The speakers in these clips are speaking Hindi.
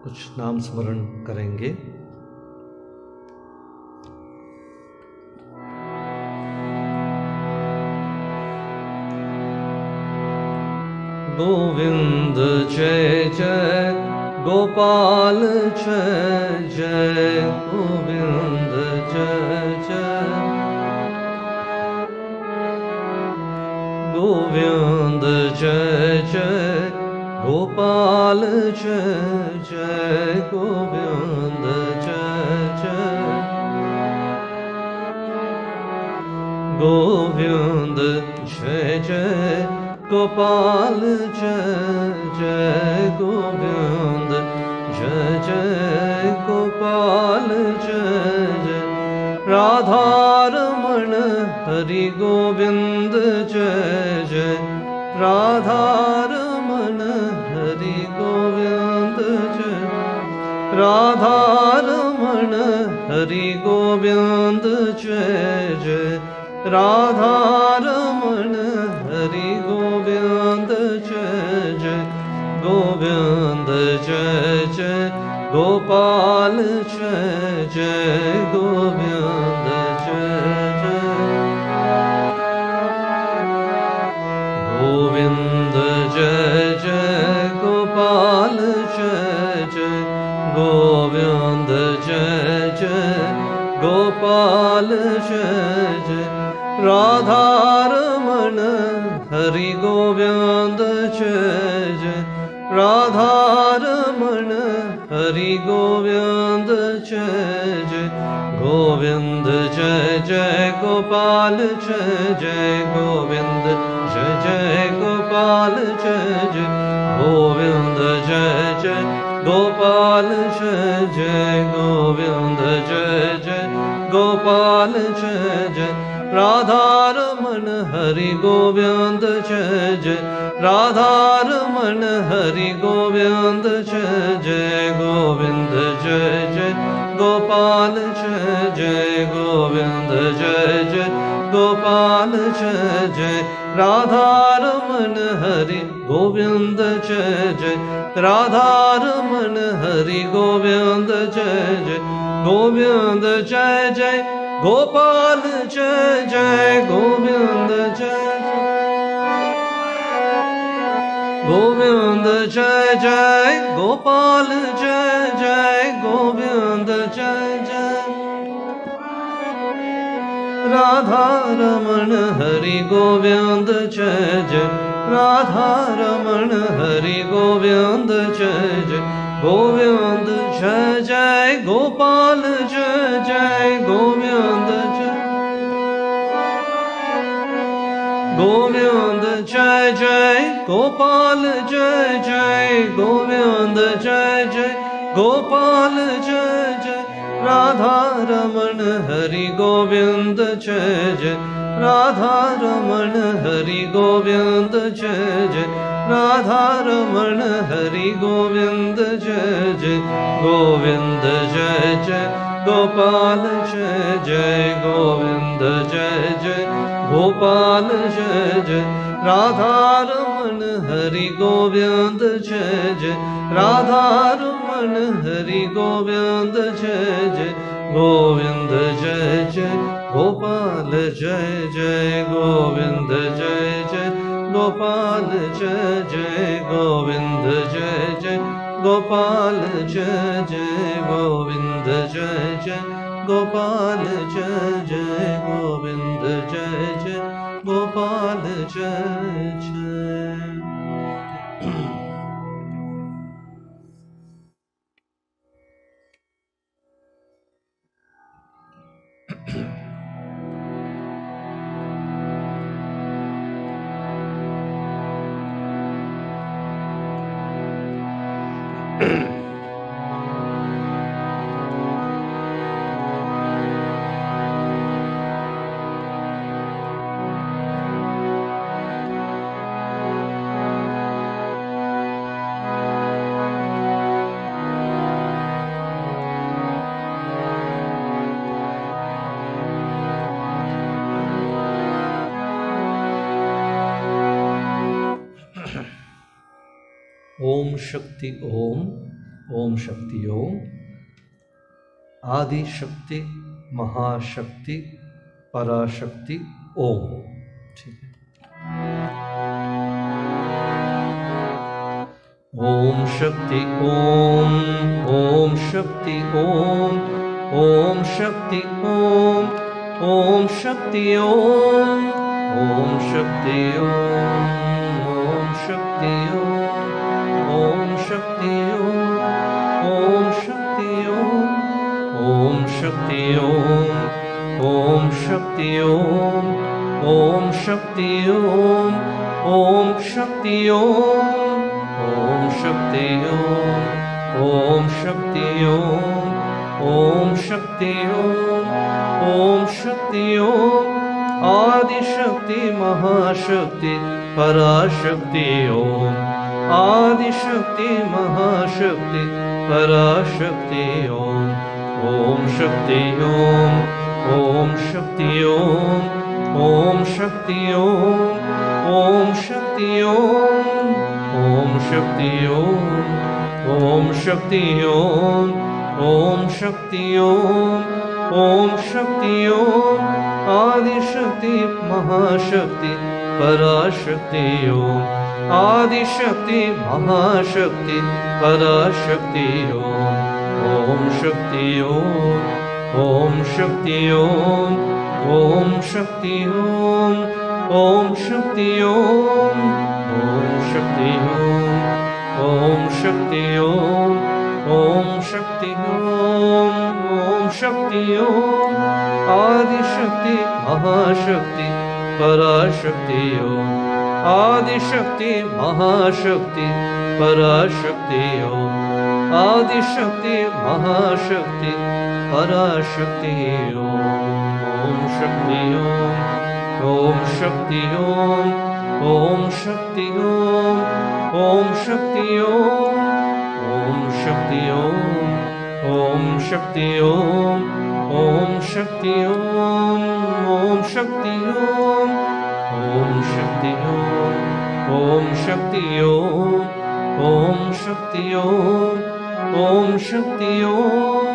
कुछ नाम स्मरण करेंगे। गोविंद जय जय गोपाल जय जय गोविंद जय जय गोविंद जय जय गोपाल जय जय गोविंद जय जय गोविंद जय जय गोपाल जय जय गोविंद जय जय गोपाल जय जय राधा रमण हरि गोविंद जय जय राधा रमण हरि गोविंद जय राधा रमण हरि गोविंद जय जय राधा रमण हरि गोविंद जय जय गोविंद जय जय गोपाल जय जय गोविंद जय जय गोविंद जय जय गोपाल जय जय गोविंद जय जय गोपाल जय जय राधा रमण हरि गोविंद जय जय राधा रमण हरि गोविंद जय जय गोविंद जय जय गोपाल जय जय गोविंद जय जय गोपाल जय जय गोविंद जय जय गोपाल जय जय गोविंद जय जय गोपाल जय जय राधा रमण हरि गोविंद जय जय राधा रमण हरि गोविंद जय जय गोविंद जय जय गोपाल जय जय गोविंद जय जय गोपाल जय जय राधा रमण हरि गोविंद जय जय राधा रमण हरि गोविंद जय जय गोविंद जय जय गोपाल जय जय गोविंद जय जय गोविंद जय जय गोपाल जय जय गोविंद जय जय राधा रमण हरि गोविंद जय जय राधा रमण हरि गोविंद जय जय गोविंद जय जय गोपाल जय जय गोविंद जय गोविंद जय जय गोपाल जय जय गोविंद जय जय गोपाल जय जय राधा रमण हरि गोविंद जय जय राधा रमण हरि गोविंद जय जय राधा रमण हरि गोविंद जय जय गोविंद जय जय गोपाल जय जय गोविंद जय जय गोपाल जय जय राधा रमण हरि गोविंद जय जय राधा रमण हरि गोविंद जय जय गोविंद जय जय गोपाल जय जय गोविंद जय जय गोपाल जय जय गोविंद जय जय गोपाल जय जय गोविंद जय जय गोपाल जय जय गोविंद जय जय गोपाल जय जय। ओम शक्ति ओम। ओम शक्ति ओम। आदि शक्ति, महाशक्ति, पराशक्ति ओम। ठीक है। ओम शक्ति ओम, ओम शक्ति ओम, ओम शक्ति ओम, ओम शक्ति ओम, ओम शक्ति ओम, ओम शक्ति ओम, ओम शक्ति ओम, ओम शक्ति ओम, ओम शक्ति ओम, ओम शक्ति ओम, ओम शक्ति ओम, ओम शक्ति ओम, ओम शक्ति ओम, ओम शक्ति ओम, ओम शक्ति ओम, ओम शक्ति ओम। आदि शक्ति, महाशक्ति, पराशक्ति ओम। आदि शक्ति, महाशक्ति, पराशक्ति ओम। ओम शक्ति ओम, ओम शक्ति ओम, ओम शक्ति ओम, ओम शक्ति ओम, ओम शक्ति ओम, ओम शक्ति ओम, ओम शक्ति ओम, ओम शक्ति ओम। आदि शक्ति, महाशक्ति, पराशक्ति ओम। आदि शक्ति, महाशक्ति, पराशक्ति ओम। ओम शक्ति ओम, ओम शक्ति ओम, ओम शक्ति ओम, ओम शक्ति ओम, ओम शक्ति ओम, ओम शक्ति ओम, ओम शक्ति ओम, ओम शक्ति ओम। आदि शक्ति, महाशक्ति, पराशक्ति ओम। आदि शक्ति, महाशक्ति, पराशक्ति ओम। आदि शक्ति, महाशक्ति, पराशक्ति ओम। ओम शक्ति ओम, ओम शक्ति ओम, ओम शक्ति ओम, ओम शक्ति ओम, ओम शक्ति ओम, ओम शक्ति ओम, ओम शक्ति ओम, ओम शक्ति ओम, ओम शक्ति ओम, ओम शक्ति ओम, ओम शक्ति ओम, ओम शक्ति ओम।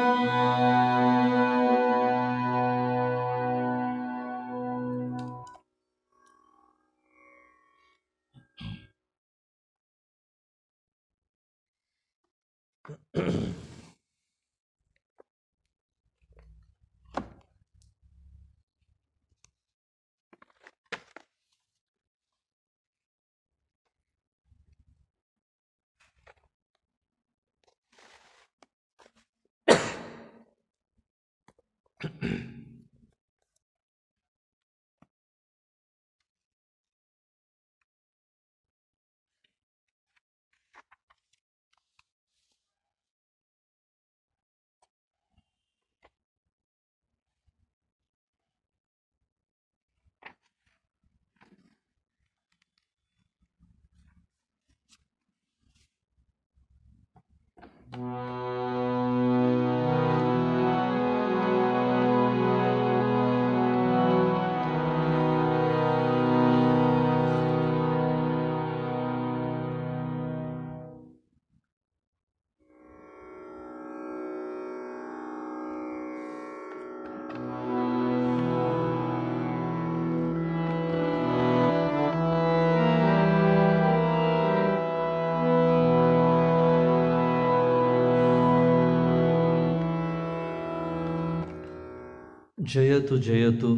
जयतु जयतु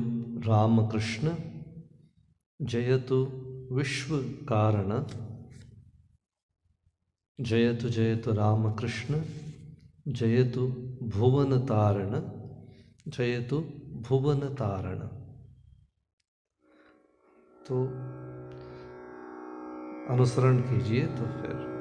रामकृष्ण, जयतु विश्व कारण। जयतु जयतु रामकृष्ण, जयतु भुवन तारण, जयतु भुवन तारण। तो अनुसरण कीजिए। तो फिर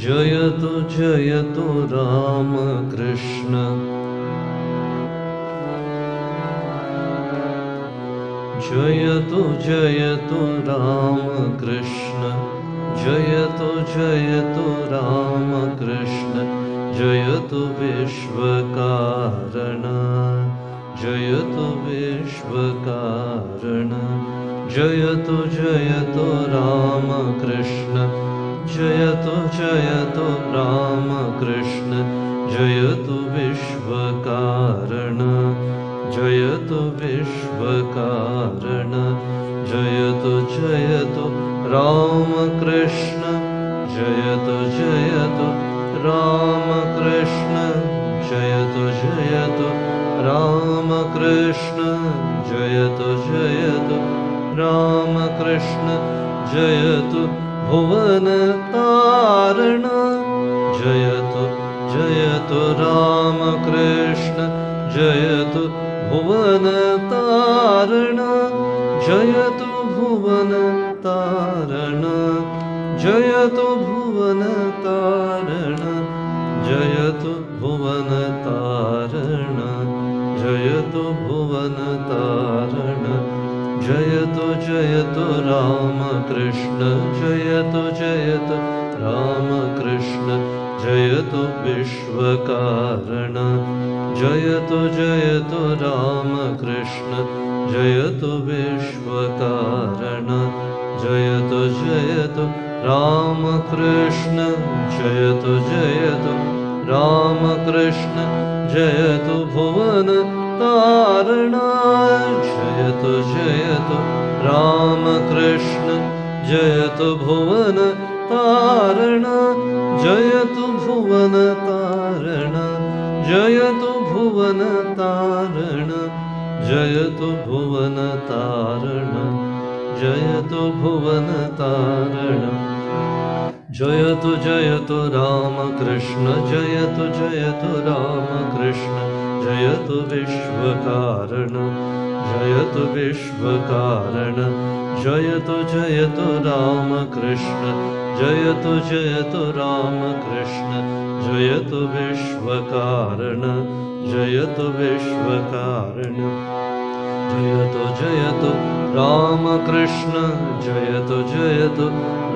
जयतु जयतु राम कृष्ण जयतु जयतु राम कृष्ण जयतु जयतु राम कृष्ण जयतु विश्वकारण जयतु विश्वकारण जयतु जयतु राम कृष्ण जयतु जयतु राम कृष्ण जयतु विश्वकारण जयतु विश्वकारण जयतु जयतु राम कृष्ण जयतु जयतु राम कृष्ण जयतु जयतु राम कृष्ण जयतु जयतु राम कृष्ण जयतु भुवन तारण जयतु जयतु राम कृष्ण जयतु भुवन तारण जयतु भुवन तारण जयतु भुवन तारण जयतु भुवन तारण जयतु भुवन तारण जयतु जयतु राम कृष्ण जयतु जयतु राम कृष्ण जयतु विश्वकारण जयतु जयतु राम कृष्ण जयतु विश्वकारण जयतु जयतु राम कृष्ण जयतु जयतु राम कृष्ण जयतु भुवन तारण जयतु जयतु राम कृष्ण जयतु भुवन तारण जयतु भुवन तारण जयतु भुवन तारण जयतु भुवन तारण जयतु भुवन तारण जयतु जयतु राम कृष्ण जयतु जयतु राम कृष्ण जयतु विश्वकारण जयतु विश्वकारण जयतु जयतु राम कृष्ण जयतु जयतु राम कृष्ण जयतु विश्वकारण जयतु विश्वकारण जयतु जयतु राम कृष्ण जयतु जयतु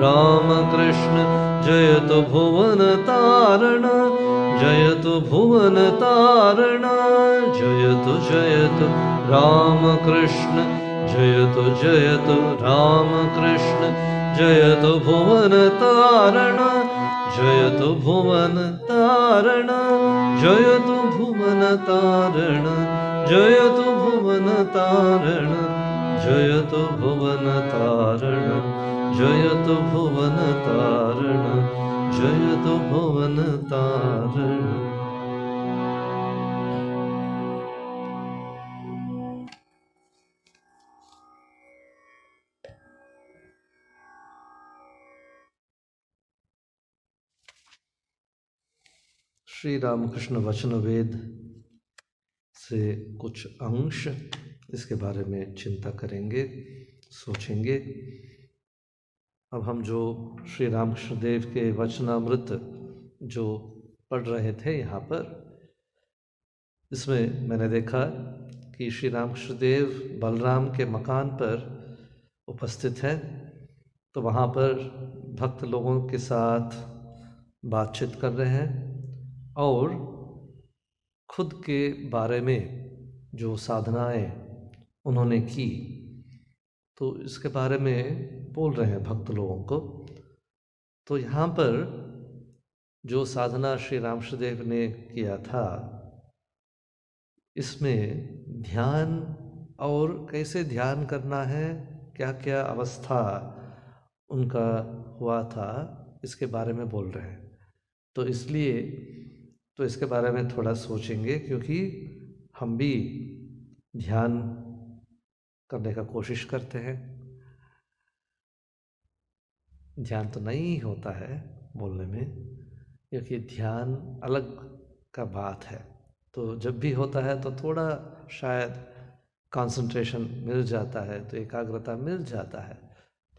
राम कृष्ण जयतु भुवन तारण जयतु भुवन तारण जयतु जयतु राम कृष्ण जयतु जयतु राम कृष्ण जयतु भुवन तारण जयतु भुवन तारण जयतु भुवन तारण जयतु भुवन तारण जयतु भुवन तारण जयतु भुवन तारण जयतु भुवन तारण। श्री रामकृष्ण वचन वेद से कुछ अंश इसके बारे में चिंता करेंगे, सोचेंगे। अब हम जो श्री रामकृष्ण देव के वचनामृत जो पढ़ रहे थे यहाँ पर, इसमें मैंने देखा कि श्री रामकृष्ण देव बलराम के मकान पर उपस्थित हैं, तो वहाँ पर भक्त लोगों के साथ बातचीत कर रहे हैं और खुद के बारे में जो साधनाएं उन्होंने की, तो इसके बारे में बोल रहे हैं भक्त लोगों को। तो यहाँ पर जो साधना श्री रामकृष्ण देव ने किया था, इसमें ध्यान और कैसे ध्यान करना है, क्या क्या अवस्था उनका हुआ था, इसके बारे में बोल रहे हैं। तो इसलिए तो इसके बारे में थोड़ा सोचेंगे, क्योंकि हम भी ध्यान करने का कोशिश करते हैं। ध्यान तो नहीं होता है बोलने में, क्योंकि ध्यान अलग का बात है। तो जब भी होता है तो थोड़ा शायद कंसंट्रेशन मिल जाता है, तो एकाग्रता मिल जाता है,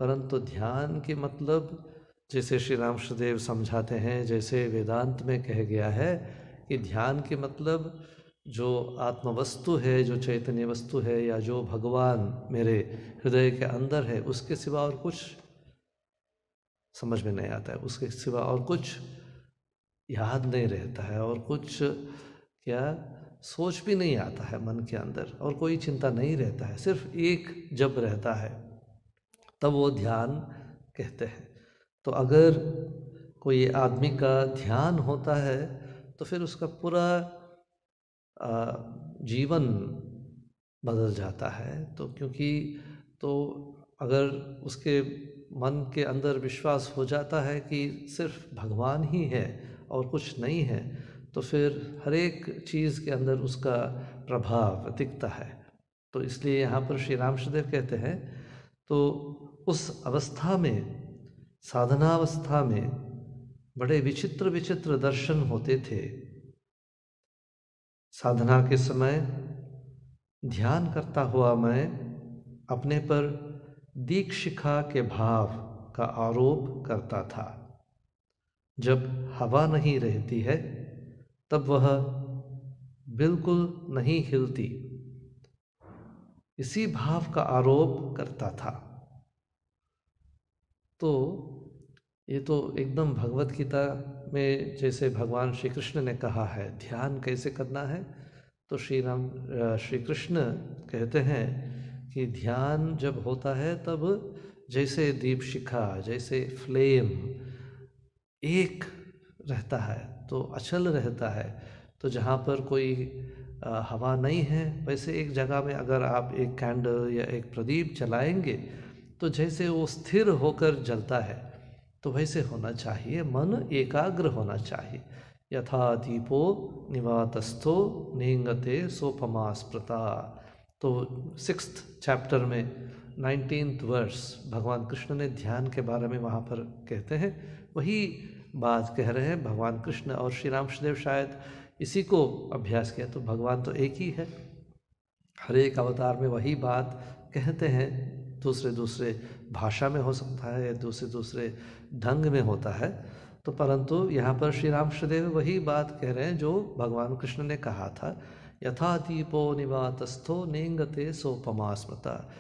परंतु ध्यान के मतलब जैसे श्री रामकृष्णदेव समझाते हैं, जैसे वेदांत में कहा गया है कि ध्यान के मतलब जो आत्मवस्तु है, जो चैतन्य वस्तु है, या जो भगवान मेरे हृदय के अंदर है, उसके सिवा और कुछ समझ में नहीं आता है, उसके सिवा और कुछ याद नहीं रहता है, और कुछ क्या सोच भी नहीं आता है मन के अंदर, और कोई चिंता नहीं रहता है, सिर्फ एक जब रहता है, तब वो ध्यान कहते हैं। तो अगर कोई आदमी का ध्यान होता है तो फिर उसका पूरा जीवन बदल जाता है। तो क्योंकि तो अगर उसके मन के अंदर विश्वास हो जाता है कि सिर्फ भगवान ही है और कुछ नहीं है, तो फिर हर एक चीज़ के अंदर उसका प्रभाव दिखता है। तो इसलिए यहाँ पर श्री रामकृष्णदेव कहते हैं, तो उस अवस्था में, साधनावस्था में, बड़े विचित्र विचित्र दर्शन होते थे। साधना के समय ध्यान करता हुआ मैं अपने पर दीक्षिखा के भाव का आरोप करता था। जब हवा नहीं रहती है तब वह बिल्कुल नहीं हिलती, इसी भाव का आरोप करता था। तो ये तो एकदम भगवत गीता में जैसे भगवान श्री कृष्ण ने कहा है ध्यान कैसे करना है, तो श्री कृष्ण कहते हैं कि ध्यान जब होता है तब जैसे दीप शिखा, जैसे फ्लेम एक रहता है, तो अचल रहता है। तो जहाँ पर कोई हवा नहीं है, वैसे एक जगह में अगर आप एक कैंडल या एक प्रदीप जलाएंगे तो जैसे वो स्थिर होकर जलता है, तो वैसे होना चाहिए, मन एकाग्र होना चाहिए। यथा दीपो निवातस्थो नेंगते सोपमा स्मृता। तो 6th चैप्टर में 19th वर्स भगवान कृष्ण ने ध्यान के बारे में वहाँ पर कहते हैं, वही बात कह रहे हैं भगवान कृष्ण। और श्री रामकृष्णदेव शायद इसी को अभ्यास किया। तो भगवान तो एक ही है, हर एक अवतार में वही बात कहते हैं, दूसरे दूसरे भाषा में हो सकता है, दूसरे दूसरे ढंग में होता है। तो परंतु यहाँ पर श्री रामकृष्णदेव वही बात कह रहे हैं जो भगवान कृष्ण ने कहा था, यथा दीपो निवातस्थो नेंगते सोपमा स्मृता।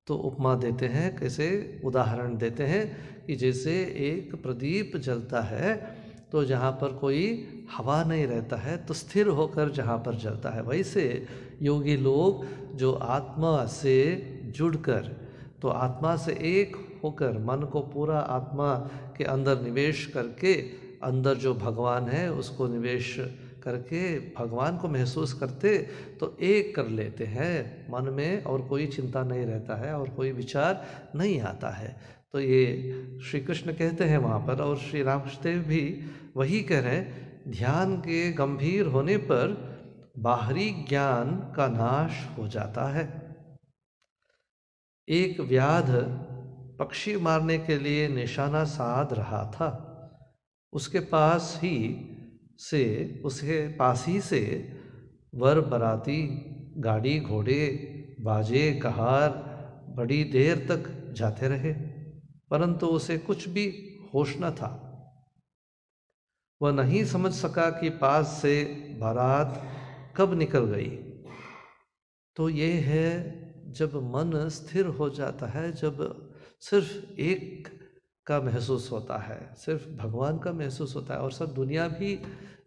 तो उपमा देते हैं, कैसे उदाहरण देते हैं कि जैसे एक प्रदीप जलता है तो जहाँ पर कोई हवा नहीं रहता है तो स्थिर होकर जहाँ पर जलता है, वैसे योगी लोग जो आत्मा से जुड़कर, तो आत्मा से एक होकर मन को पूरा आत्मा के अंदर निवेश करके, अंदर जो भगवान है उसको निवेश करके भगवान को महसूस करते, तो एक कर लेते हैं मन में, और कोई चिंता नहीं रहता है और कोई विचार नहीं आता है। तो ये श्री कृष्ण कहते हैं वहाँ पर, और श्री रामकृष्णदेव भी वही कह रहे हैं, ध्यान के गंभीर होने पर बाहरी ज्ञान का नाश हो जाता है। एक व्याध पक्षी मारने के लिए निशाना साध रहा था, उसके पास ही से वर बराती, गाड़ी घोड़े, बाजे कहार बड़ी देर तक जाते रहे, परंतु उसे कुछ भी होश न था। वह नहीं समझ सका कि पास से बारात कब निकल गई। तो ये है जब मन स्थिर हो जाता है, जब सिर्फ एक का महसूस होता है, सिर्फ भगवान का महसूस होता है, और सब दुनिया भी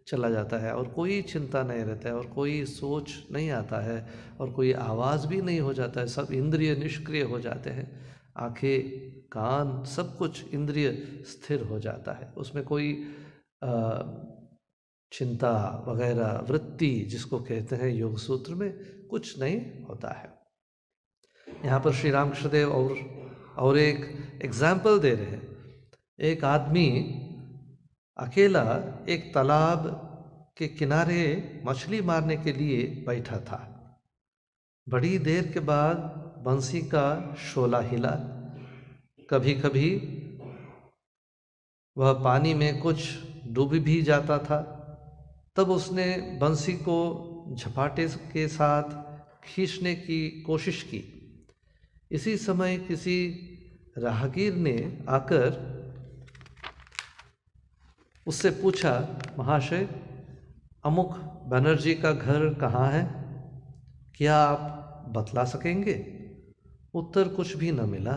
चला जाता है, और कोई चिंता नहीं रहता है, और कोई सोच नहीं आता है, और कोई आवाज़ भी नहीं हो जाता है, सब इंद्रिय निष्क्रिय हो जाते हैं, आंखें कान सब कुछ इंद्रिय स्थिर हो जाता है, उसमें कोई चिंता वगैरह वृत्ति जिसको कहते हैं योग सूत्र में कुछ नहीं होता है। यहाँ पर श्री रामकृष्णदेव और एक एग्जाम्पल दे रहे हैं। एक आदमी अकेला एक तालाब के किनारे मछली मारने के लिए बैठा था। बड़ी देर के बाद बंसी का शोला हिला, कभी कभी वह पानी में कुछ डूब भी जाता था। तब उसने बंसी को झपाटे के साथ खींचने की कोशिश की। इसी समय किसी राहगीर ने आकर उससे पूछा, महाशय अमुक बनर्जी का घर कहाँ है, क्या आप बतला सकेंगे? उत्तर कुछ भी न मिला।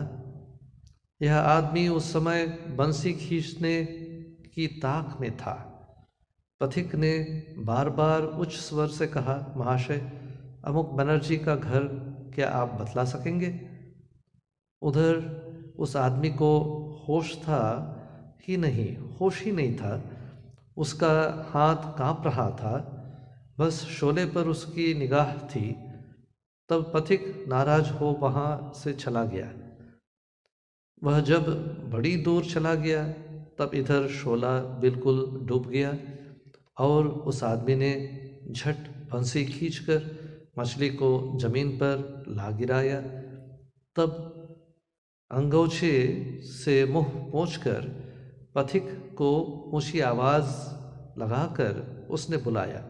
यह आदमी उस समय बंसी खींचने की ताक में था। पथिक ने बार बार उच्च स्वर से कहा, महाशय अमुक बनर्जी का घर क्या आप बतला सकेंगे? उधर उस आदमी को होश ही नहीं था। उसका हाथ कांप रहा था, बस शोले पर उसकी निगाह थी। तब पथिक नाराज हो वहाँ से चला गया। वह जब बड़ी दूर चला गया तब इधर शोला बिल्कुल डूब गया और उस आदमी ने झट बंसी खींचकर मछली को जमीन पर ला गिराया। तब अंगोछे से मुंह पोंछकर पथिक को ऊंची आवाज़ लगाकर उसने बुलाया,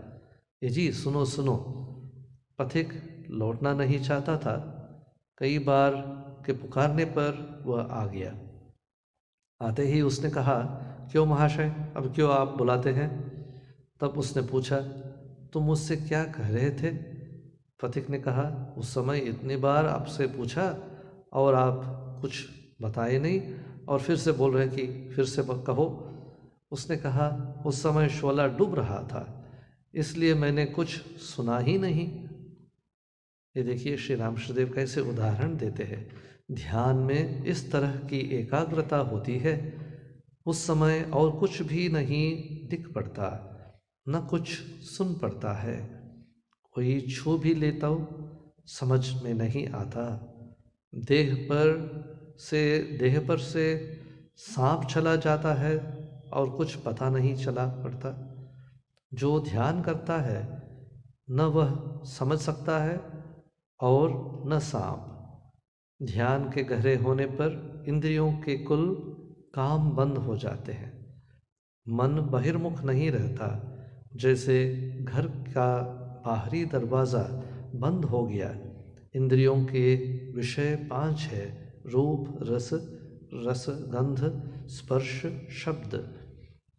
ये जी सुनो सुनो। पथिक लौटना नहीं चाहता था। कई बार के पुकारने पर वह आ गया। आते ही उसने कहा, क्यों महाशय, अब क्यों आप बुलाते हैं? तब उसने पूछा, तुम मुझसे क्या कह रहे थे? पथिक ने कहा, उस समय इतनी बार आपसे पूछा और आप कुछ बताए नहीं और फिर से बोल रहे कि फिर से कहो। उसने कहा, उस समय शोला डूब रहा था, इसलिए मैंने कुछ सुना ही नहीं। ये देखिए श्री रामकृष्णदेव कैसे उदाहरण देते हैं। ध्यान में इस तरह की एकाग्रता होती है, उस समय और कुछ भी नहीं दिख पड़ता, न कुछ सुन पड़ता है। कोई छू भी लेता हो समझ में नहीं आता। देह पर से सांप चला जाता है और कुछ पता नहीं चला पड़ता। जो ध्यान करता है न वह समझ सकता है और न सांप। ध्यान के गहरे होने पर इंद्रियों के कुल काम बंद हो जाते हैं। मन बहिर्मुख नहीं रहता। जैसे घर का बाहरी दरवाज़ा बंद हो गया। इंद्रियों के विषय 5 है, रूप रस गंध स्पर्श शब्द,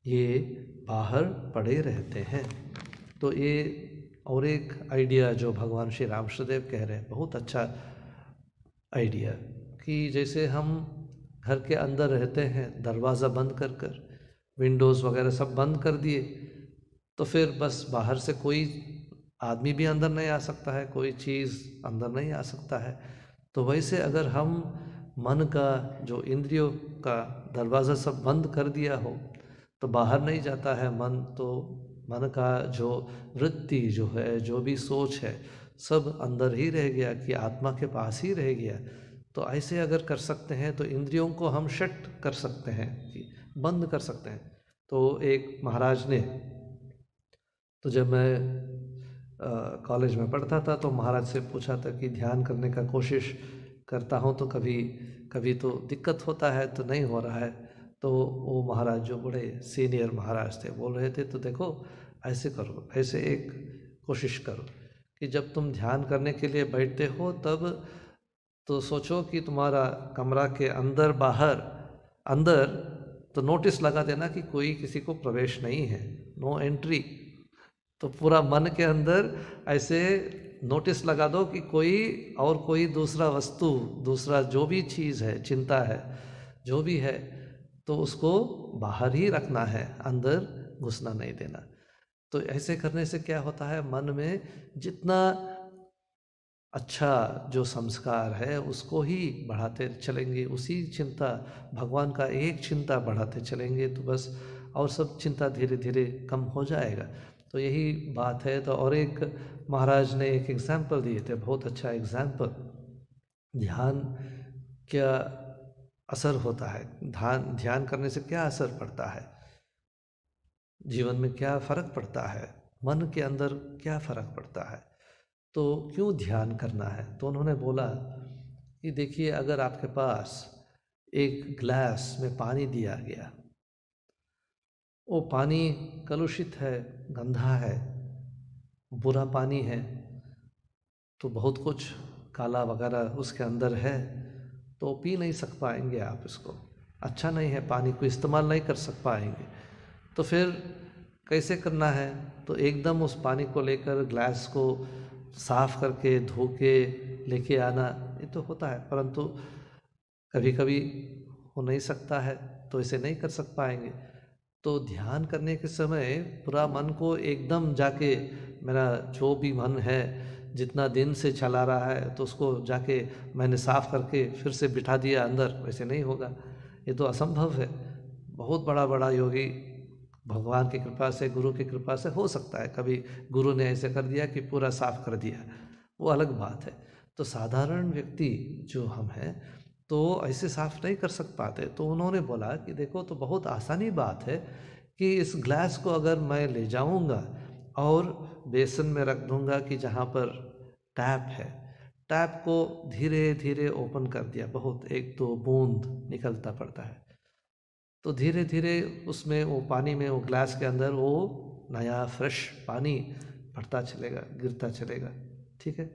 ये बाहर पड़े रहते हैं। तो ये और एक आइडिया जो भगवान श्री रामकृष्णदेव कह रहे हैं, बहुत अच्छा आइडिया, कि जैसे हम घर के अंदर रहते हैं, दरवाज़ा बंद कर विंडोज़ वगैरह सब बंद कर दिए, तो फिर बस बाहर से कोई आदमी भी अंदर नहीं आ सकता है, कोई चीज़ अंदर नहीं आ सकता है। तो वैसे अगर हम मन का जो इंद्रियों का दरवाज़ा सब बंद कर दिया हो तो बाहर नहीं जाता है मन। तो मन का जो वृत्ति जो है, जो भी सोच है, सब अंदर ही रह गया, कि आत्मा के पास ही रह गया। तो ऐसे अगर कर सकते हैं तो इंद्रियों को हम शट कर सकते हैं, कि बंद कर सकते हैं। तो एक महाराज ने, तो जब मैं कॉलेज में पढ़ता था तो महाराज से पूछा था कि ध्यान करने का कोशिश करता हूँ तो कभी तो दिक्कत होता है, तो नहीं हो रहा है। तो वो महाराज जो बड़े सीनियर महाराज थे बोल रहे थे, तो देखो ऐसे करो, ऐसे एक कोशिश करो कि जब तुम ध्यान करने के लिए बैठते हो तब तो सोचो कि तुम्हारा कमरा के अंदर तो नोटिस लगा देना कि कोई किसी को प्रवेश नहीं है, नो एंट्री। तो पूरा मन के अंदर ऐसे नोटिस लगा दो कि कोई दूसरा वस्तु, दूसरा जो भी चीज़ है, चिंता है, जो भी है, तो उसको बाहर ही रखना है, अंदर घुसना नहीं देना। तो ऐसे करने से क्या होता है, मन में जितना अच्छा जो संस्कार है उसको ही बढ़ाते चलेंगे, उसी चिंता, भगवान का एक चिंता बढ़ाते चलेंगे, तो बस और सब चिंता धीरे धीरे कम हो जाएगा। तो यही बात है। तो और एक महाराज ने एक एग्जाम्पल दिए थे, बहुत अच्छा एग्जाम्पल, ध्यान क्या असर होता है, ध्यान करने से क्या असर पड़ता है, जीवन में क्या फ़र्क पड़ता है, मन के अंदर क्या फ़र्क पड़ता है, तो क्यों ध्यान करना है। तो उन्होंने बोला कि देखिए, अगर आपके पास एक ग्लास में पानी दिया गया, वो पानी कलुषित है, गंदा है, बुरा पानी है, तो बहुत कुछ काला वगैरह उसके अंदर है, तो पी नहीं सक पाएंगे आप इसको, अच्छा नहीं है, पानी को इस्तेमाल नहीं कर सक पाएंगे। तो फिर कैसे करना है? तो एकदम उस पानी को लेकर ग्लास को साफ करके धो के लेके आना, ये तो होता है, परंतु कभी कभी हो नहीं सकता है, तो इसे नहीं कर पाएंगे। तो ध्यान करने के समय पूरा मन को एकदम जाके, मेरा जो भी मन है जितना दिन से चला रहा है, तो उसको जाके मैंने साफ करके फिर से बिठा दिया अंदर, वैसे नहीं होगा, ये तो असंभव है। बहुत बड़ा बड़ा योगी भगवान की कृपा से, गुरु की कृपा से हो सकता है, कभी गुरु ने ऐसे कर दिया कि पूरा साफ कर दिया, वो अलग बात है। तो साधारण व्यक्ति जो हम हैं तो ऐसे साफ नहीं कर पाते। तो उन्होंने बोला कि देखो, तो बहुत आसानी बात है कि इस ग्लास को अगर मैं ले जाऊंगा और बेसन में रख दूंगा कि जहाँ पर टैप है, टैप को धीरे धीरे ओपन कर दिया, बहुत एक दो बूंद निकलता पड़ता है, तो धीरे धीरे उसमें वो पानी में, वो ग्लास के अंदर वो नया फ्रेश पानी पड़ता चलेगा, गिरता चलेगा, ठीक है।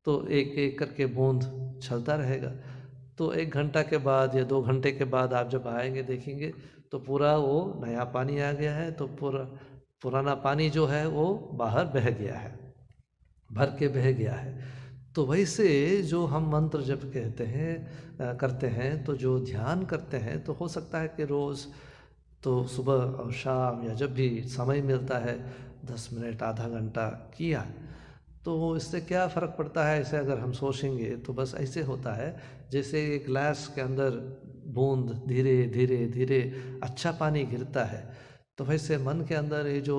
तो एक एक करके बूंद चलता रहेगा। तो 1 घंटा के बाद या 2 घंटे के बाद आप जब आएंगे देखेंगे तो पूरा वो नया पानी आ गया है, तो पुराना पानी जो है वो बाहर बह गया है, भर के बह गया है। तो वैसे जो हम मंत्र जप कहते हैं, करते हैं, तो जो ध्यान करते हैं, तो हो सकता है कि रोज़ तो सुबह और शाम या जब भी समय मिलता है 10 मिनट आधा घंटा किया, तो इससे क्या फ़र्क पड़ता है? ऐसे अगर हम सोचेंगे तो बस ऐसे होता है जैसे एक ग्लास के अंदर बूंद धीरे धीरे धीरे अच्छा पानी गिरता है, तो वैसे मन के अंदर ये जो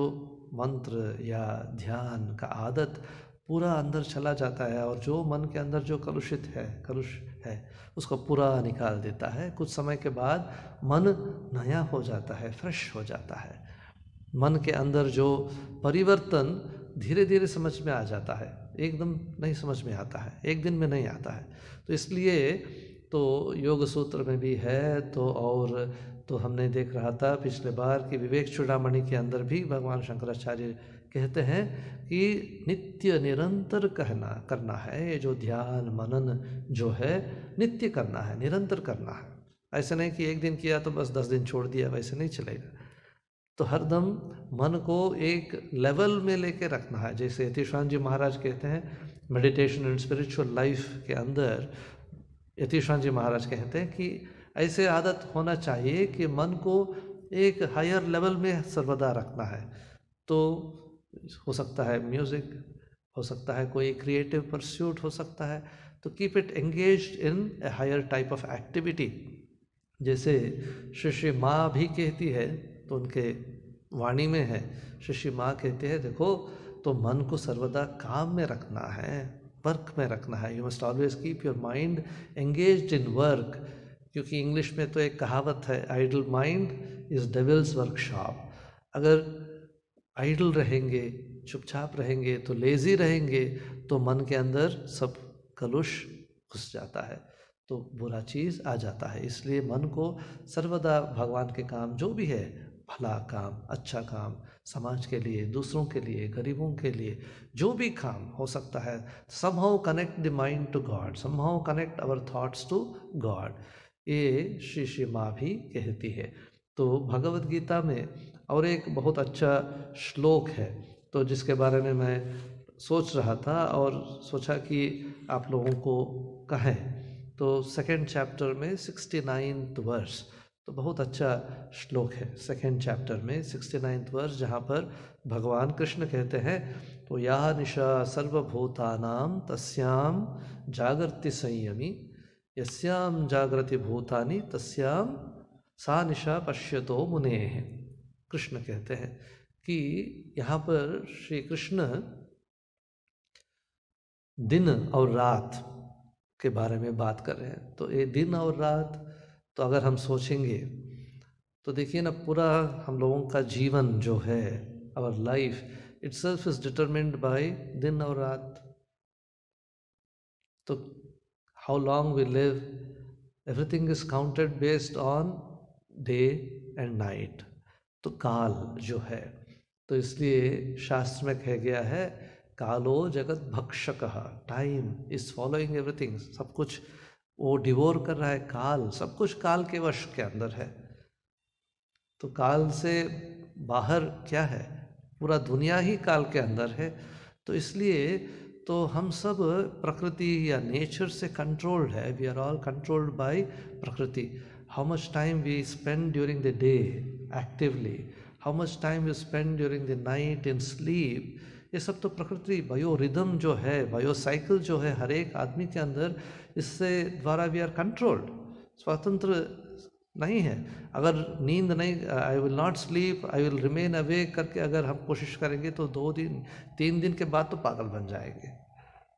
मंत्र या ध्यान का आदत पूरा अंदर चला जाता है, और जो मन के अंदर जो कलुष है उसको पूरा निकाल देता है। कुछ समय के बाद मन नया हो जाता है, फ्रेश हो जाता है। मन के अंदर जो परिवर्तन धीरे धीरे समझ में आ जाता है, एकदम नहीं समझ में आता है, एक दिन में नहीं आता है। तो इसलिए तो योग सूत्र में भी है, तो और तो हमने देख रहा था पिछले बार कि विवेक चूड़ामणि के अंदर भी भगवान शंकराचार्य कहते हैं कि नित्य निरंतर करना है। ये जो ध्यान मनन जो है नित्य करना है, निरंतर करना है। ऐसे नहीं कि एक दिन किया तो बस 10 दिन छोड़ दिया, वैसे नहीं चलेगा। तो हरदम मन को एक लेवल में लेके रखना है। जैसे यतीश्वरानंद जी महाराज कहते हैं, मेडिटेशन एंड स्पिरिचुअल लाइफ के अंदर यतीश्वरानंद जी महाराज कहते हैं कि ऐसे आदत होना चाहिए कि मन को एक हायर लेवल में सर्वदा रखना है। तो हो सकता है म्यूज़िक, हो सकता है कोई क्रिएटिव परस्यूट हो सकता है, तो keep it engaged in a higher type of activity. जैसे श्री माँ भी कहती है, तो उनके वाणी में है, श्री माँ कहते हैं देखो, तो मन को सर्वदा काम में रखना है, वर्क में रखना है। You must always keep your mind engaged in work, क्योंकि इंग्लिश में तो एक कहावत है, idle mind is devil's workshop. अगर आइडल रहेंगे, चुपचाप रहेंगे, तो लेज़ी रहेंगे, तो मन के अंदर सब कलुष घुस जाता है, तो बुरा चीज़ आ जाता है। इसलिए मन को सर्वदा भगवान के काम जो भी है, भला काम, अच्छा काम, समाज के लिए, दूसरों के लिए, गरीबों के लिए, जो भी काम हो सकता है, somehow connect the mind to God, somehow connect our thoughts to God, ये श्री माँ भी कहती है। तो भगवत गीता में और एक बहुत अच्छा श्लोक है, तो जिसके बारे में मैं सोच रहा था और सोचा कि आप लोगों को कहें। तो 2nd चैप्टर में 69th वर्स, तो बहुत अच्छा श्लोक है 2nd चैप्टर में 69th वर्स, जहाँ पर भगवान कृष्ण कहते हैं, तो या निशा सर्वभूतानां तस्याम जागर्ति संयमी, यस्याम जागृति भूतानि तस्याम सा निशा पश्यतो मुनेः। कृष्ण कहते हैं कि यहाँ पर श्री कृष्ण दिन और रात के बारे में बात कर रहे हैं। तो ये दिन और रात, तो अगर हम सोचेंगे तो देखिए ना, पूरा हम लोगों का जीवन जो है, our life itself is determined by दिन और रात। तो how long we live, everything is counted based on day and night, तो काल जो है। तो इसलिए शास्त्र में कहा गया है, कालो जगत भक्षकः, टाइम इज फॉलोइंग एवरीथिंग, सब कुछ वो डिवोर कर रहा है, काल, सब कुछ काल के वश के अंदर है। तो काल से बाहर क्या है, पूरा दुनिया ही काल के अंदर है। तो इसलिए तो हम सब प्रकृति या नेचर से कंट्रोल्ड है। We are all controlled by प्रकृति। How much time we spend during the day actively, how much time we spend during the night in sleep, ये सब तो प्रकृति बायो रिदम जो है, बायो साइकिल जो है हर एक आदमी के अंदर, इससे द्वारा वी आर कंट्रोल्ड। स्वतंत्र नहीं है। अगर नींद नहीं, I will not sleep, I will remain awake करके अगर हम कोशिश करेंगे तो 2 दिन 3 दिन के बाद तो पागल बन जाएंगे।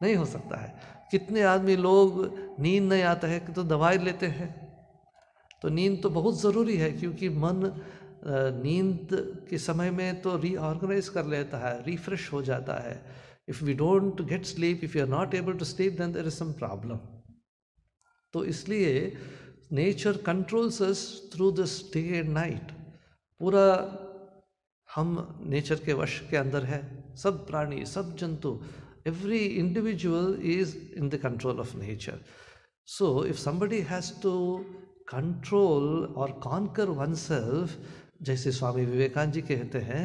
नहीं हो सकता है। कितने आदमी लोग नींद नहीं आता है कि तो दवाई लेते हैं। तो नींद तो बहुत ज़रूरी है, क्योंकि मन नींद के समय में तो रीऑर्गेनाइज कर लेता है, रिफ्रेश हो जाता है। If we don't get sleep, if you are not able to sleep, then there is some problem. तो इसलिए nature controls us through this day and night. पूरा हम नेचर के वश के अंदर है। सब प्राणी, सब जंतु, every individual is in the control of nature. So if somebody has to control और कॉन्कर oneself, जैसे स्वामी विवेकानंद जी कहते हैं,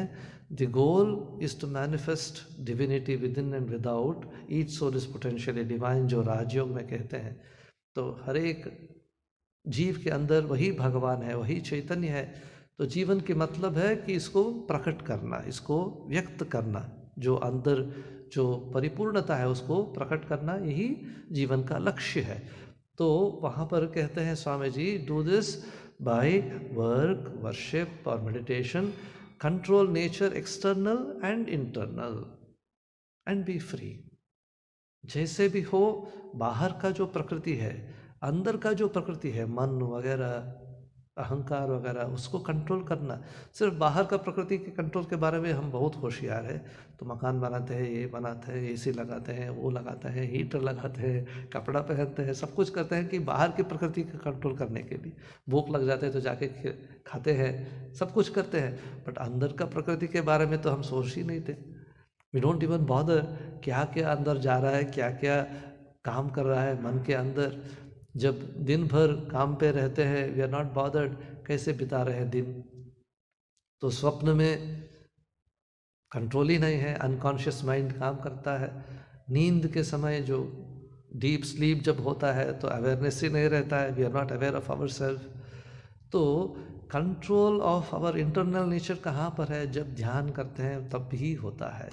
the goal is to manifest divinity within and without, each soul is potentially divine, जो राजयोग में कहते हैं। तो हर एक जीव के अंदर वही भगवान है, वही चैतन्य है। तो जीवन के मतलब है कि इसको प्रकट करना, इसको व्यक्त करना, जो अंदर जो परिपूर्णता है उसको प्रकट करना, यही जीवन का लक्ष्य है। तो वहाँ पर कहते हैं Swami ji, do this by work, worship और meditation, control nature external and internal and be free. जैसे भी हो, बाहर का जो प्रकृति है, अंदर का जो प्रकृति है, मन वगैरह, अहंकार वगैरह, उसको कंट्रोल करना। सिर्फ बाहर का प्रकृति के कंट्रोल के बारे में हम बहुत होशियार है। तो मकान बनाते हैं, ये बनाते हैं, एसी लगाते हैं, वो लगाते हैं, हीटर लगाते हैं, कपड़ा पहनते हैं, सब कुछ करते हैं कि बाहर की प्रकृति का कंट्रोल करने के लिए। भूख लग जाते हैं तो जाके खाते हैं, सब कुछ करते हैं। बट अंदर का प्रकृति के बारे में तो हम सोच ही नहीं थे। वी डोंट इवन बॉदर क्या क्या अंदर जा रहा है, क्या क्या काम कर रहा है मन के अंदर। जब दिन भर काम पे रहते हैं, वी आर नॉट बॉदर्ड कैसे बिता रहे हैं दिन। तो स्वप्न में कंट्रोल ही नहीं है, अनकॉन्शियस माइंड काम करता है। नींद के समय जो डीप स्लीप जब होता है तो अवेयरनेस ही नहीं रहता है, we are not aware of our self. तो control of our internal nature कहाँ पर है? जब ध्यान करते हैं तब भी होता है।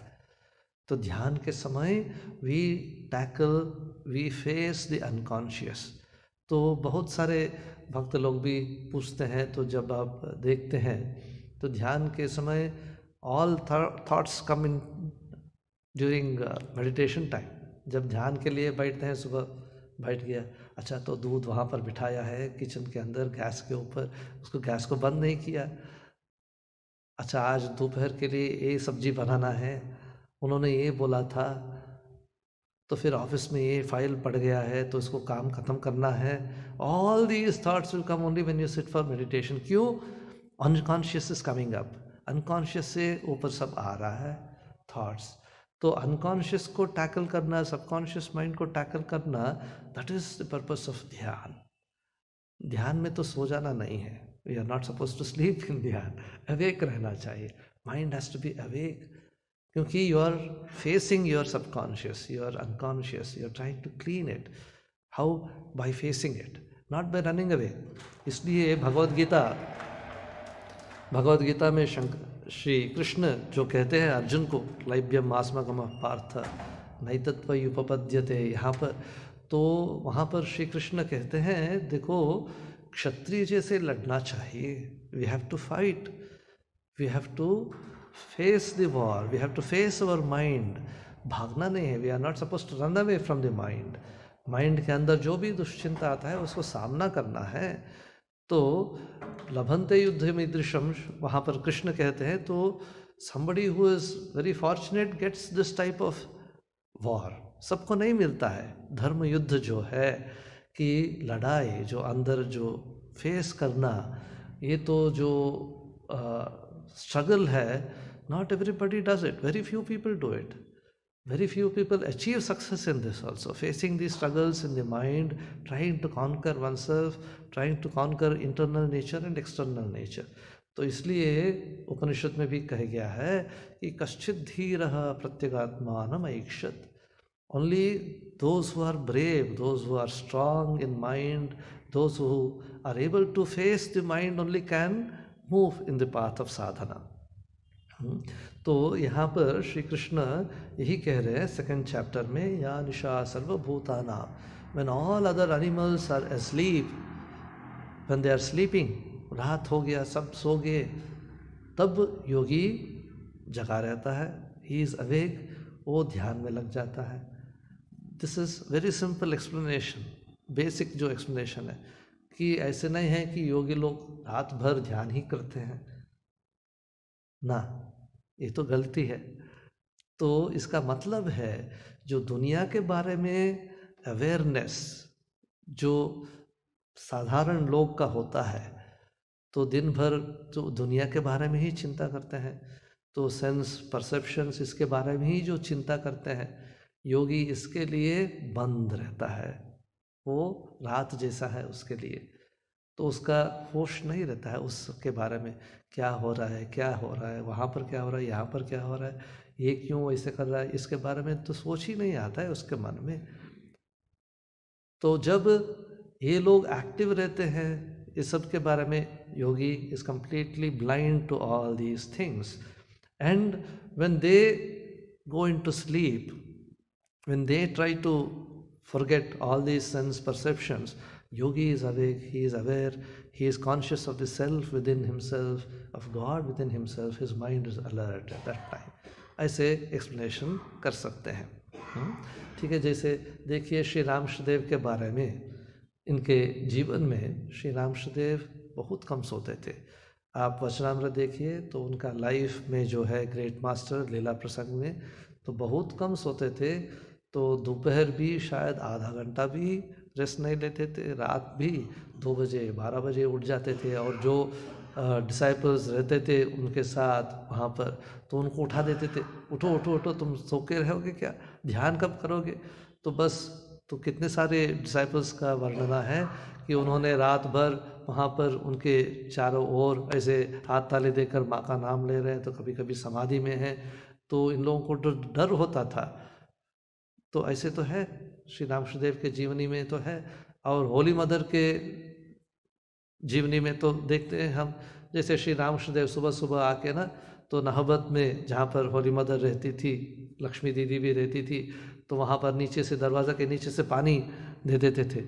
तो ध्यान के समय we tackle, we face the unconscious. तो बहुत सारे भक्त लोग भी पूछते हैं, तो जब आप देखते हैं तो ध्यान के समय all thoughts come in during meditation time. जब ध्यान के लिए बैठते हैं, सुबह बैठ गया, अच्छा तो दूध वहाँ पर बिठाया है किचन के अंदर गैस के ऊपर, उसको गैस को बंद नहीं किया। अच्छा आज दोपहर के लिए ये सब्जी बनाना है, उन्होंने ये बोला था, तो फिर ऑफिस में ये फाइल पड़ गया है तो इसको काम ख़त्म करना है। All these thoughts will come only when you sit for meditation. क्यों? Unconscious is coming up, unconscious से ऊपर सब आ रहा है थॉट्स। तो अनकॉन्शियस को टैकल करना, सबकॉन्शियस माइंड को टैकल करना, that is the purpose of dhyan. ध्यान में तो सो जाना नहीं है, we are not suppose to sleep in dhyan. Awake रहना चाहिए, mind has to be awake, क्योंकि you are facing your subconscious, your unconscious, you are trying to clean it. How? By facing it, not by running away. इसलिए भगवद गीता में श्री कृष्ण जो कहते हैं अर्जुन को, क्लैब्यम आस्मगम पार्थ नैतत्वयि उपपद्यते, यहाँ पर तो वहाँ पर श्री कृष्ण कहते हैं, देखो क्षत्रिय जैसे लड़ना चाहिए। We have to fight, we have to face the war, we have to face our mind. भागना नहीं है, we are not suppose to run away from the mind. Mind के अंदर जो भी दुश्चिंता आता है उसको सामना करना है। तो लभन्ते युद्धमिदृशम, वहाँ पर कृष्ण कहते हैं, तो somebody who is very fortunate gets this type of war। सबको नहीं मिलता है। धर्म युद्ध जो है कि लड़ाई जो अंदर जो फेस करना, ये तो जो स्ट्रगल है, not everybody does it, very few people do it, very few people achieve success in this also, facing these struggles in the mind, trying to conquer oneself, trying to conquer internal nature and external nature। तो इसलिए उपनिषद में भी कहा गया है कि कश्चित धीरः प्रत्यगात्मानम् ऐक्षत। Only those who are brave, those who are strong in mind, those who are able to face the mind only can move in the path of sadhana. तो यहाँ पर श्री कृष्ण यही कह रहे हैं सेकंड चैप्टर में, या निशा सर्वभूतानां, when all other animals are asleep, when they are sleeping, रात हो गया, सब सो गए, तब योगी जगा रहता है, he is awake, वो ध्यान में लग जाता है। This is very simple explanation, basic जो एक्सप्लेनेशन है, कि ऐसे नहीं है कि योगी लोग रात भर ध्यान ही करते हैं ना, ये तो गलती है। तो इसका मतलब है जो दुनिया के बारे में अवेयरनेस जो साधारण लोग का होता है, तो दिन भर तो दुनिया के बारे में ही चिंता करते हैं, तो सेंस परसेप्शंस इसके बारे में ही जो चिंता करते हैं, योगी इसके लिए बंद रहता है, वो रात जैसा है उसके लिए, तो उसका होश नहीं रहता है उसके बारे में, क्या हो रहा है, क्या हो रहा है, वहाँ पर क्या हो रहा है, यहाँ पर क्या हो रहा है, ये क्यों ऐसे कर रहा है, इसके बारे में तो सोच ही नहीं आता है उसके मन में। तो जब ये लोग एक्टिव रहते हैं इस सब के बारे में, yogi is completely blind to all these things, and when they go into sleep, when they try to forget all these sense perceptions, yogi is awake, he is aware, he is conscious of the self within himself, of God within himself, his mind is alert at that time. ऐसे एक्सप्लेनेशन कर सकते हैं। ठीक है, जैसे देखिए श्री रामकृष्णदेव के बारे में, इनके जीवन में श्री रामकृष्णदेव बहुत कम सोते थे। आप वचनामृत देखिए तो उनका लाइफ में जो है ग्रेट मास्टर लीला प्रसंग में तो बहुत कम सोते थे, तो दोपहर भी शायद आधा घंटा भी रेस्ट नहीं लेते थे, रात भी 2 बजे 12 बजे उठ जाते थे, और जो डिसाइपल्स रहते थे उनके साथ वहाँ पर, तो उनको उठा देते थे, उठो उठो उठो, तुम सो के रहोगे क्या, ध्यान कब करोगे। तो बस, तो कितने सारे डिसाइपल्स का वर्णना है कि उन्होंने रात भर वहाँ पर उनके चारों ओर ऐसे हाथ ताले देकर माँ का नाम ले रहे हैं, तो कभी कभी समाधि में हैं, तो इन लोगों को डर होता था। तो ऐसे तो है श्री रामकृष्णदेव के जीवनी में तो है, और होली मदर के जीवनी में तो देखते हैं हम, जैसे श्री रामकृष्णदेव सुबह सुबह आके ना, तो नहबत में जहाँ पर होली मदर रहती थी, लक्ष्मी दीदी भी रहती थी, तो वहाँ पर नीचे से दरवाज़ा के नीचे से पानी दे देते थे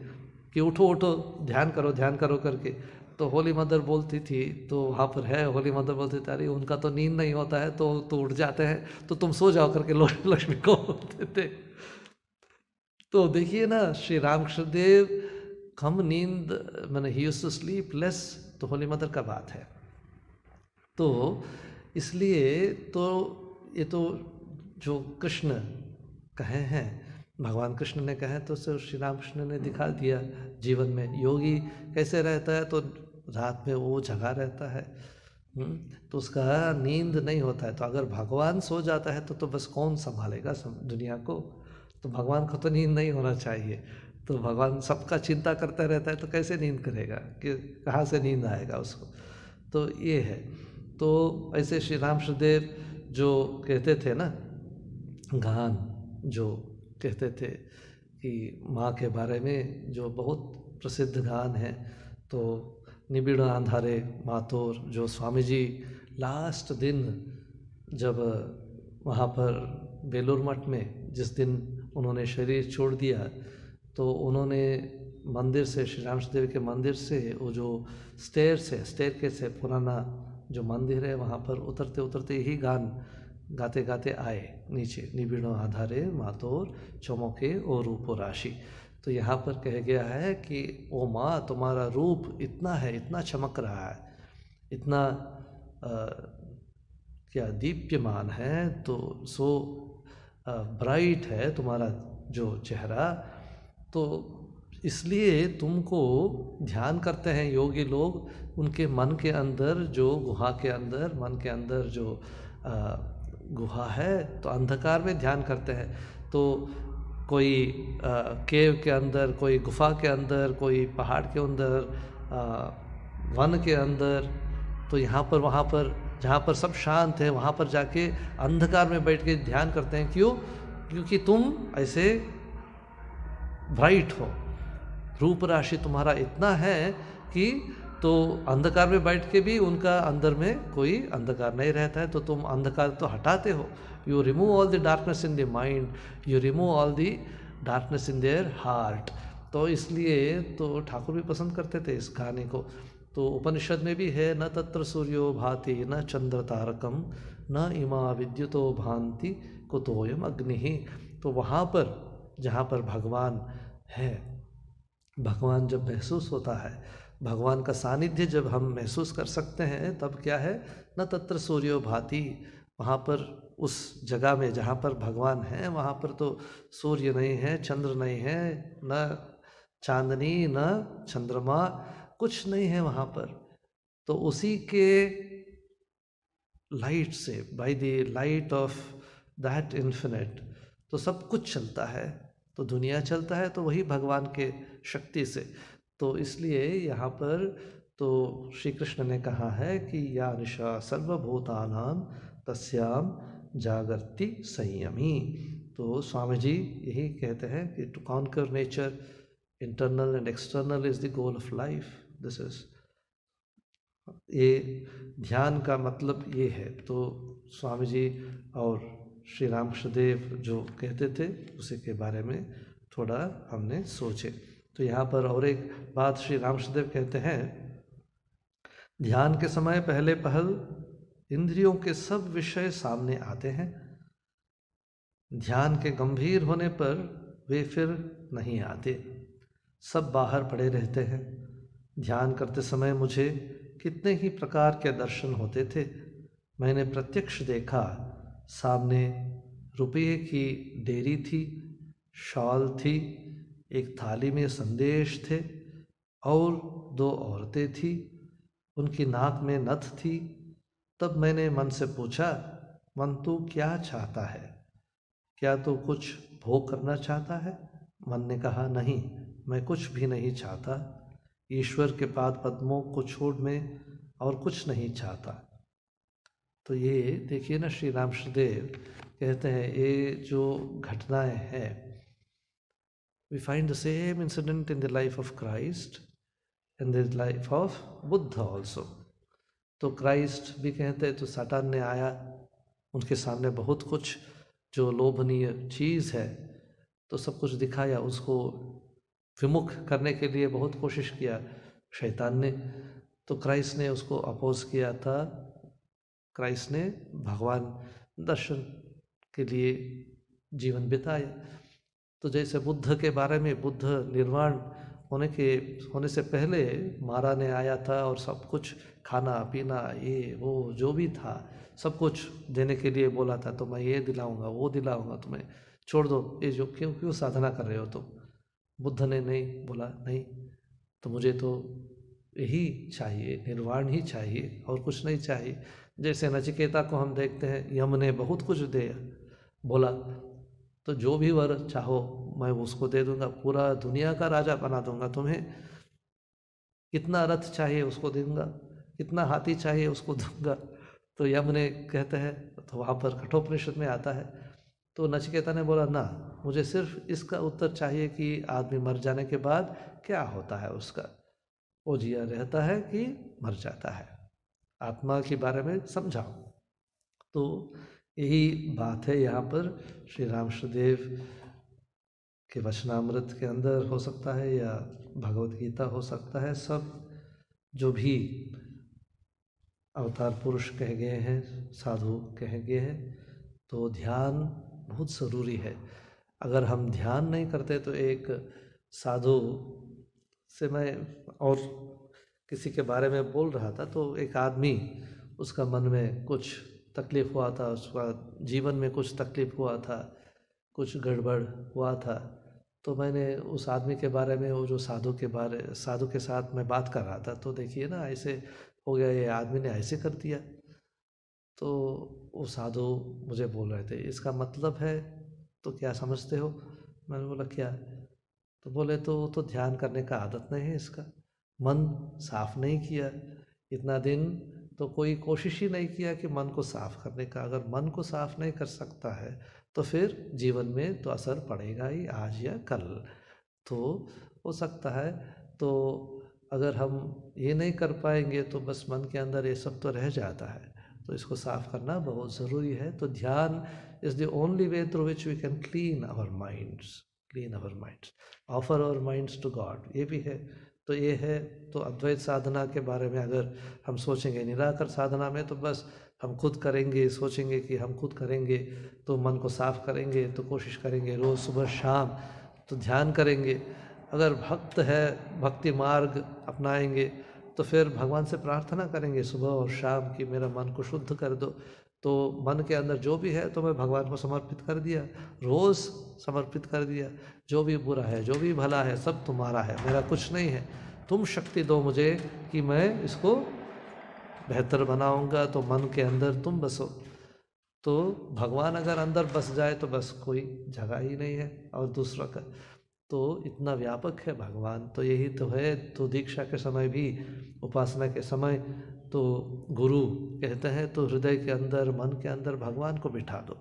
कि उठो उठो ध्यान करो करके। तो होली मदर बोलती थी, तो वहाँ पर है होली मदर बोलती थी, अरे उनका तो नींद नहीं होता है, तो उठ जाते हैं, तो तुम सो जाओ करके लक्ष्मी को बोलते थे। तो देखिए ना, श्री रामकृष्णदेव कम नींद, मैंने he used to sleep less, तो होली मदर का बात है। तो इसलिए तो ये तो जो कृष्ण कहे हैं, भगवान कृष्ण ने कहे, तो सिर्फ श्री रामकृष्ण ने दिखा दिया जीवन में योगी कैसे रहता है, तो रात में वो जगा रहता है, तो उसका नींद नहीं होता है। तो अगर भगवान सो जाता है तो बस कौन संभालेगा दुनिया को, तो भगवान को तो नींद नहीं होना चाहिए। तो भगवान सबका चिंता करता रहता है, तो कैसे नींद करेगा, कि कहाँ से नींद आएगा उसको। तो ये है। तो ऐसे श्री रामकृष्णदेव जो कहते थे ना, गान जो कहते थे कि माँ के बारे में जो बहुत प्रसिद्ध गान है, तो निबिड़ अंधारे मातोर, जो स्वामी जी लास्ट दिन जब वहाँ पर बेलूर मठ में जिस दिन उन्होंने शरीर छोड़ दिया, तो उन्होंने मंदिर से, श्री रामकृष्णदेव के मंदिर से, वो जो स्टेयर के से पुराना जो मंदिर है, वहाँ पर उतरते उतरते यही गान गाते गाते आए नीचे, निबिड़ो आधारे मातोर चमके ओ रूपो राशि। तो यहाँ पर कह गया है कि ओ माँ, तुम्हारा रूप इतना है, इतना चमक रहा है, इतना क्या दीप्यमान है, तो सो ब्राइट है तुम्हारा जो चेहरा, तो इसलिए तुमको ध्यान करते हैं योगी लोग, उनके मन के अंदर जो गुहा के अंदर, मन के अंदर जो गुहा है, तो अंधकार में ध्यान करते हैं। तो कोई केव के अंदर, कोई गुफा के अंदर, कोई पहाड़ के अंदर, वन के अंदर, तो यहाँ पर वहाँ पर जहाँ पर सब शांत है वहाँ पर जाके अंधकार में बैठ के ध्यान करते हैं। क्यों? क्योंकि तुम ऐसे ब्राइट हो, रूप राशि तुम्हारा इतना है कि तो अंधकार में बैठ के भी उनका अंदर में कोई अंधकार नहीं रहता है, तो तुम अंधकार तो हटाते हो। You remove all the darkness in the mind, you remove all the darkness in their heart. तो इसलिए तो ठाकुर भी पसंद करते थे इस कहानी को। तो उपनिषद में भी है, न तत्र सूर्यो भाति न चंद्र तारकम न इमा विद्युतो भांति कुतोयम अग्नि। तो वहाँ पर जहाँ पर भगवान है, भगवान जब महसूस होता है, भगवान का सानिध्य जब हम महसूस कर सकते हैं, तब क्या है, न तत्र सूर्यो भाति। वहाँ पर उस जगह में जहाँ पर भगवान है वहाँ पर तो सूर्य नहीं है, चंद्र नहीं है, न चांदनी न चंद्रमा, कुछ नहीं है वहाँ पर। तो उसी के लाइट से, by the light of that infinite, तो सब कुछ चलता है। तो दुनिया चलता है तो वही भगवान के शक्ति से। तो इसलिए यहाँ पर तो श्री कृष्ण ने कहा है कि या निशा सर्वभूतानां तस्याम जागर्ति संयमी। तो स्वामी जी यही कहते हैं कि to conquer nature internal and external is the goal of life. This is, ये ध्यान का मतलब ये है। तो स्वामी जी और श्री रामकृष्ण देव जो कहते थे उसी के बारे में थोड़ा हमने सोचे। तो यहाँ पर और एक बात श्री रामकृष्ण देव कहते हैं, ध्यान के समय पहले पहल इंद्रियों के सब विषय सामने आते हैं, ध्यान के गंभीर होने पर वे फिर नहीं आते, सब बाहर पड़े रहते हैं। ध्यान करते समय मुझे कितने ही प्रकार के दर्शन होते थे। मैंने प्रत्यक्ष देखा, सामने रुपये की डेरी थी, शॉल थी, एक थाली में संदेश थे और दो औरतें थी, उनकी नाक में नथ थी। तब मैंने मन से पूछा, मन तू क्या चाहता है? क्या तू कुछ भोग करना चाहता है? मन ने कहा, नहीं, मैं कुछ भी नहीं चाहता, ईश्वर के पाद पद्मों को छोड़ मैं और कुछ नहीं चाहता। तो ये देखिए ना, श्री रामकृष्ण देव कहते हैं ये जो घटनाएं हैं, we find the same incident in the life of Christ and the life of Buddha also. तो क्राइस्ट भी कहते हैं तो सातान ने आया, उनके सामने बहुत कुछ जो लोभनीय चीज़ है तो सब कुछ दिखाया, उसको विमुख करने के लिए बहुत कोशिश किया शैतान ने। तो क्राइस्ट ने उसको अपोज किया था, क्राइस्ट ने भगवान दर्शन के लिए जीवन बिताया। तो जैसे बुद्ध के बारे में, बुद्ध निर्वाण होने से पहले मारा ने आया था और सब कुछ खाना पीना ये वो जो भी था सब कुछ देने के लिए बोला था, तो मैं ये दिलाऊंगा वो दिलाऊंगा, तुम्हें छोड़ दो ये जो क्यों क्यों साधना कर रहे हो तुम। बुद्ध ने नहीं बोला, नहीं तो मुझे तो यही चाहिए, निर्वाण ही चाहिए और कुछ नहीं चाहिए। जैसे नचिकेता को हम देखते हैं, यम ने बहुत कुछ दिया, बोला तो जो भी वर चाहो मैं उसको दे दूंगा, पूरा दुनिया का राजा बना दूंगा तुम्हें, कितना रथ चाहिए उसको दूंगा, कितना हाथी चाहिए उसको दूंगा। तो यम ने कहते हैं, तो वहाँ पर कठोपनिषद में आता है, तो नचिकेता ने बोला ना, मुझे सिर्फ इसका उत्तर चाहिए कि आदमी मर जाने के बाद क्या होता है उसका, वो जिया रहता है कि मर जाता है, आत्मा के बारे में समझाओ। तो यही बात है यहाँ पर श्री रामकृष्ण देव के वचनामृत के अंदर हो सकता है या भगवत गीता हो सकता है, सब जो भी अवतार पुरुष कहे गए हैं, साधु कहे गए हैं, तो ध्यान बहुत ज़रूरी है। अगर हम ध्यान नहीं करते तो एक साधु से मैं और किसी के बारे में बोल रहा था, तो एक आदमी उसका मन में कुछ तकलीफ़ हुआ था, उसका जीवन में कुछ तकलीफ़ हुआ था, कुछ गड़बड़ हुआ था। तो मैंने उस आदमी के बारे में, वो जो साधु के साथ मैं बात कर रहा था, तो देखिए ना ऐसे हो गया, ये आदमी ने ऐसे कर दिया। तो वो साधु मुझे बोल रहे थे, इसका मतलब है तो क्या समझते हो? मैंने बोला क्या? तो बोले तो ध्यान करने का आदत नहीं है इसका, मन साफ नहीं किया इतना दिन, तो कोई कोशिश ही नहीं किया कि मन को साफ करने का। अगर मन को साफ नहीं कर सकता है तो फिर जीवन में तो असर पड़ेगा ही, आज या कल। तो हो सकता है, तो अगर हम ये नहीं कर पाएंगे तो बस मन के अंदर ये सब तो रह जाता है। तो इसको साफ करना बहुत ज़रूरी है। तो ध्यान is the only way through which we can clean our minds, offer our minds to God, ये भी है। तो ये है। तो अद्वैत साधना के बारे में अगर हम सोचेंगे, निराकर साधना में तो बस हम खुद करेंगे, सोचेंगे कि हम खुद करेंगे तो मन को साफ करेंगे, तो कोशिश करेंगे रोज़ सुबह शाम तो ध्यान करेंगे। अगर भक्त है, भक्ति मार्ग अपनाएंगे तो फिर भगवान से प्रार्थना करेंगे सुबह और शाम कि मेरा मन को शुद्ध कर दो। तो मन के अंदर जो भी है तो मैं भगवान को समर्पित कर दिया, रोज़ समर्पित कर दिया। जो भी बुरा है, जो भी भला है, सब तुम्हारा है, मेरा कुछ नहीं है। तुम शक्ति दो मुझे कि मैं इसको बेहतर बनाऊंगा। तो मन के अंदर तुम बसो। तो भगवान अगर अंदर बस जाए तो बस कोई जगह ही नहीं है और दूसरा का। तो इतना व्यापक है भगवान। तो यही तो है। तो दीक्षा के समय भी, उपासना के समय तो गुरु कहते हैं तो हृदय के अंदर, मन के अंदर भगवान को बिठा दो।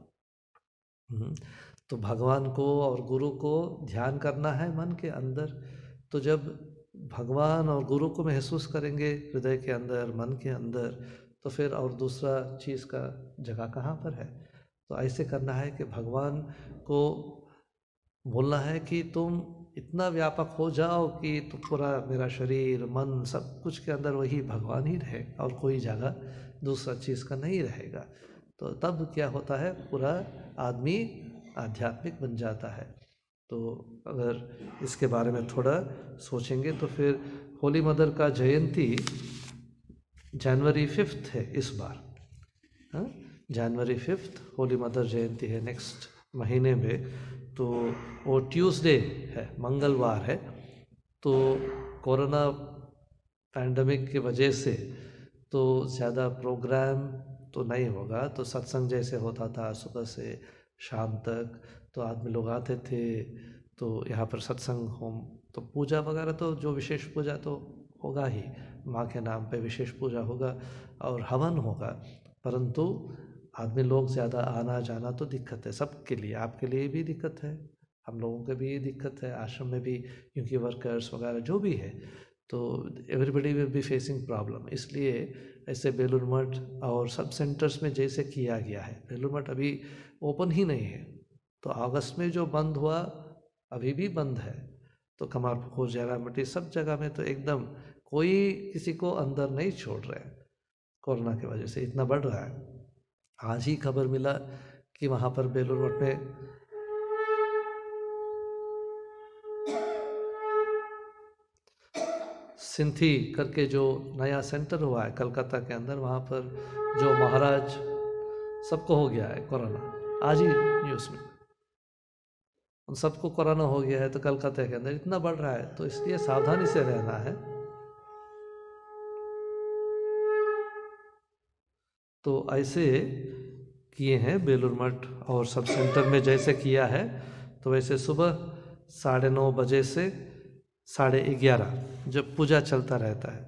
तो भगवान को और गुरु को ध्यान करना है मन के अंदर। तो जब भगवान और गुरु को महसूस करेंगे हृदय के अंदर, मन के अंदर, तो फिर और दूसरा चीज़ का जगह कहाँ पर है। तो ऐसे करना है कि भगवान को बोलना है कि तुम इतना व्यापक हो जाओ कि तुम पूरा, मेरा शरीर मन सब कुछ के अंदर वही भगवान ही रहे और कोई जगह दूसरा चीज़ का नहीं रहेगा। तो तब क्या होता है, पूरा आदमी आध्यात्मिक बन जाता है। तो अगर इसके बारे में थोड़ा सोचेंगे तो फिर होली मदर का जयंती जनवरी 5 है इस बार। हाँ, जनवरी 5 होली मदर जयंती है नेक्स्ट महीने में। तो वो ट्यूसडे है, मंगलवार है। तो कोरोना पैंडमिक की वजह से तो ज़्यादा प्रोग्राम तो नहीं होगा। तो सत्संग जैसे होता था सुबह से शाम तक, तो आदमी लोग आते थे। तो यहाँ पर सत्संग, होम, तो पूजा वगैरह तो जो विशेष पूजा तो होगा ही, माँ के नाम पे विशेष पूजा होगा और हवन होगा। परंतु आदमी लोग ज़्यादा आना जाना तो दिक्कत है सबके लिए, आपके लिए भी दिक्कत है, हम लोगों के भी दिक्कत है, आश्रम में भी, क्योंकि वर्कर्स वगैरह जो भी है तो everybody will be facing problem. इसलिए ऐसे बेलूर मठ और सब सेंटर्स में जैसे किया गया है, बेलूर मठ अभी ओपन ही नहीं है। तो अगस्त में जो बंद हुआ अभी भी बंद है। तो कमारपुकुर, जयरामटी, सब जगह में तो एकदम कोई किसी को अंदर नहीं छोड़ रहे हैं। कोरोना की वजह से इतना बढ़ रहा है। आज ही खबर मिला कि वहाँ पर बेलूर मठ में सिंथी करके जो नया सेंटर हुआ है कलकत्ता के अंदर, वहाँ पर जो महाराज, सबको हो गया है कोरोना। आज ही न्यूज़ में उन सबको कोरोना हो गया है। तो कलकत्ता के अंदर इतना बढ़ रहा है, तो इसलिए सावधानी से रहना है। तो ऐसे किए हैं बेलूर मठ और सब सेंटर में जैसे किया है। तो वैसे सुबह 9:30 बजे से 11:30 जब पूजा चलता रहता है,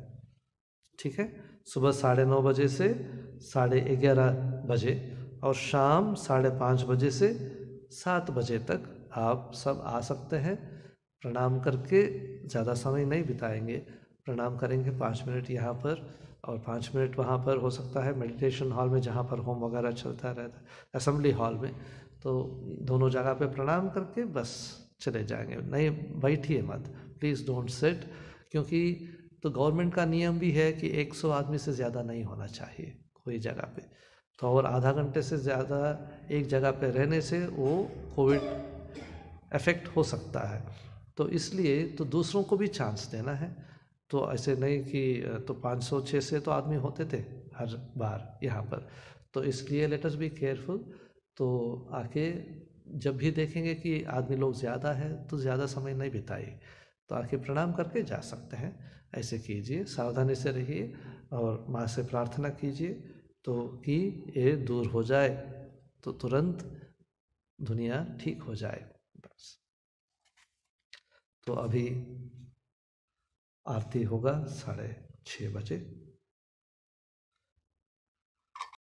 ठीक है, सुबह 9:30 बजे से 11:30 बजे, और शाम 5:30 बजे से 7 बजे तक आप सब आ सकते हैं। प्रणाम करके, ज़्यादा समय नहीं बिताएंगे, प्रणाम करेंगे 5 मिनट यहाँ पर और 5 मिनट वहाँ पर, हो सकता है मेडिटेशन हॉल में जहाँ पर होम वगैरह चलता रहता है, असेंबली हॉल में, तो दोनों जगह पे प्रणाम करके बस चले जाएंगे। नहीं बैठिए मत, प्लीज़ डोंट सिट, क्योंकि तो गवर्नमेंट का नियम भी है कि 100 आदमी से ज़्यादा नहीं होना चाहिए कोई जगह पे। तो और आधा घंटे से ज़्यादा एक जगह पे रहने से वो कोविड इफेक्ट हो सकता है। तो इसलिए तो दूसरों को भी चांस देना है। तो ऐसे नहीं कि तो 500-600 तो आदमी होते थे हर बार यहाँ पर। तो इसलिए लेट अस बी केयरफुल। तो आके जब भी देखेंगे कि आदमी लोग ज़्यादा है तो ज़्यादा समय नहीं बिताइए, तो आके प्रणाम करके जा सकते हैं। ऐसे कीजिए, सावधानी से रहिए और माँ से प्रार्थना कीजिए तो कि ये दूर हो जाए, तो तुरंत दुनिया ठीक हो जाए बस। तो अभी आरती होगा 6:30 बजे।